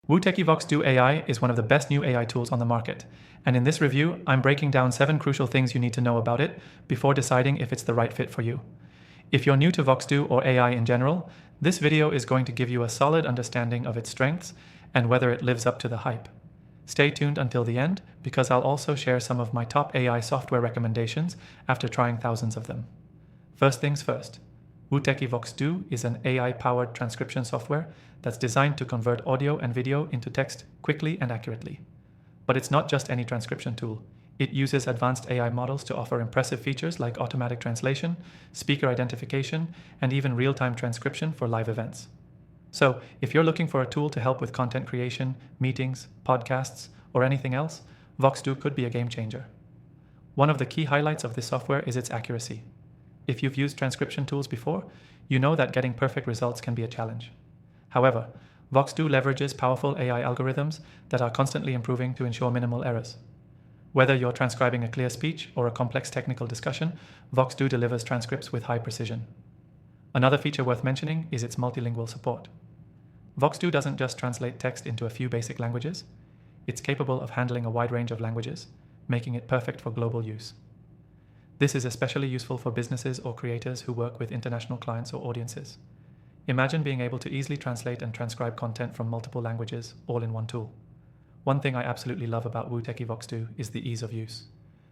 WooTechy VoxDo AI is one of the best new AI tools on the market, and in this review, I'm breaking down 7 crucial things you need to know about it before deciding if it's the right fit for you. If you're new to VoxDo or AI in general, this video is going to give you a solid understanding of its strengths and whether it lives up to the hype. Stay tuned until the end, because I'll also share some of my top AI software recommendations after trying thousands of them. First things first. WooTechy VoxDo is an AI-powered transcription software that's designed to convert audio and video into text quickly and accurately. But it's not just any transcription tool. It uses advanced AI models to offer impressive features like automatic translation, speaker identification, and even real-time transcription for live events. So, if you're looking for a tool to help with content creation, meetings, podcasts, or anything else, VoxDo could be a game changer. One of the key highlights of this software is its accuracy. If you've used transcription tools before, you know that getting perfect results can be a challenge. However, VoxDo leverages powerful AI algorithms that are constantly improving to ensure minimal errors. Whether you're transcribing a clear speech or a complex technical discussion, VoxDo delivers transcripts with high precision. Another feature worth mentioning is its multilingual support. VoxDo doesn't just translate text into a few basic languages, it's capable of handling a wide range of languages, making it perfect for global use. This is especially useful for businesses or creators who work with international clients or audiences. Imagine being able to easily translate and transcribe content from multiple languages, all in one tool. One thing I absolutely love about WooTechy VoxDo is the ease of use.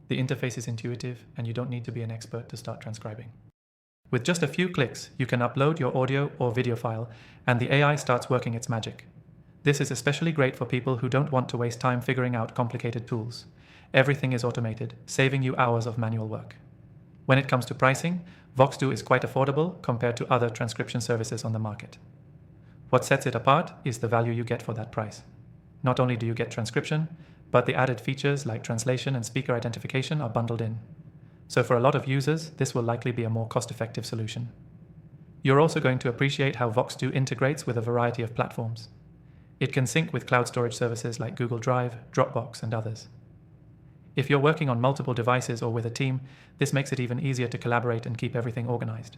The interface is intuitive, and you don't need to be an expert to start transcribing. With just a few clicks, you can upload your audio or video file, and the AI starts working its magic. This is especially great for people who don't want to waste time figuring out complicated tools. Everything is automated, saving you hours of manual work. When it comes to pricing, VoxDo is quite affordable compared to other transcription services on the market. What sets it apart is the value you get for that price. Not only do you get transcription, but the added features like translation and speaker identification are bundled in. So for a lot of users, this will likely be a more cost-effective solution. You're also going to appreciate how VoxDo integrates with a variety of platforms. It can sync with cloud storage services like Google Drive, Dropbox, and others. If you're working on multiple devices or with a team, this makes it even easier to collaborate and keep everything organized.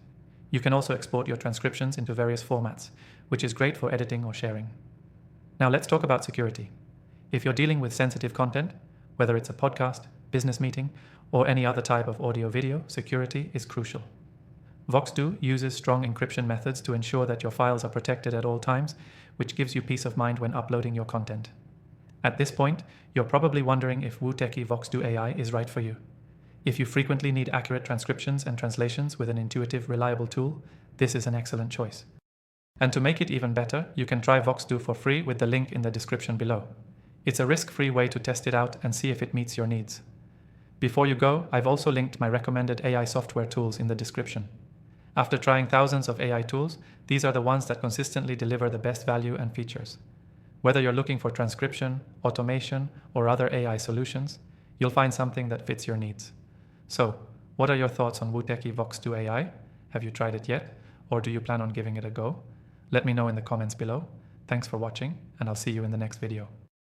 You can also export your transcriptions into various formats, which is great for editing or sharing. Now let's talk about security. If you're dealing with sensitive content, whether it's a podcast, business meeting, or any other type of audio-video, security is crucial. VoxDo uses strong encryption methods to ensure that your files are protected at all times, which gives you peace of mind when uploading your content. At this point, you're probably wondering if WooTechy VoxDo AI is right for you. If you frequently need accurate transcriptions and translations with an intuitive, reliable tool, this is an excellent choice. And to make it even better, you can try VoxDo for free with the link in the description below. It's a risk-free way to test it out and see if it meets your needs. Before you go, I've also linked my recommended AI software tools in the description. After trying thousands of AI tools, these are the ones that consistently deliver the best value and features. Whether you're looking for transcription, automation, or other AI solutions, you'll find something that fits your needs. So, what are your thoughts on WooTechy VoxDo AI? Have you tried it yet? Or do you plan on giving it a go? Let me know in the comments below. Thanks for watching, and I'll see you in the next video.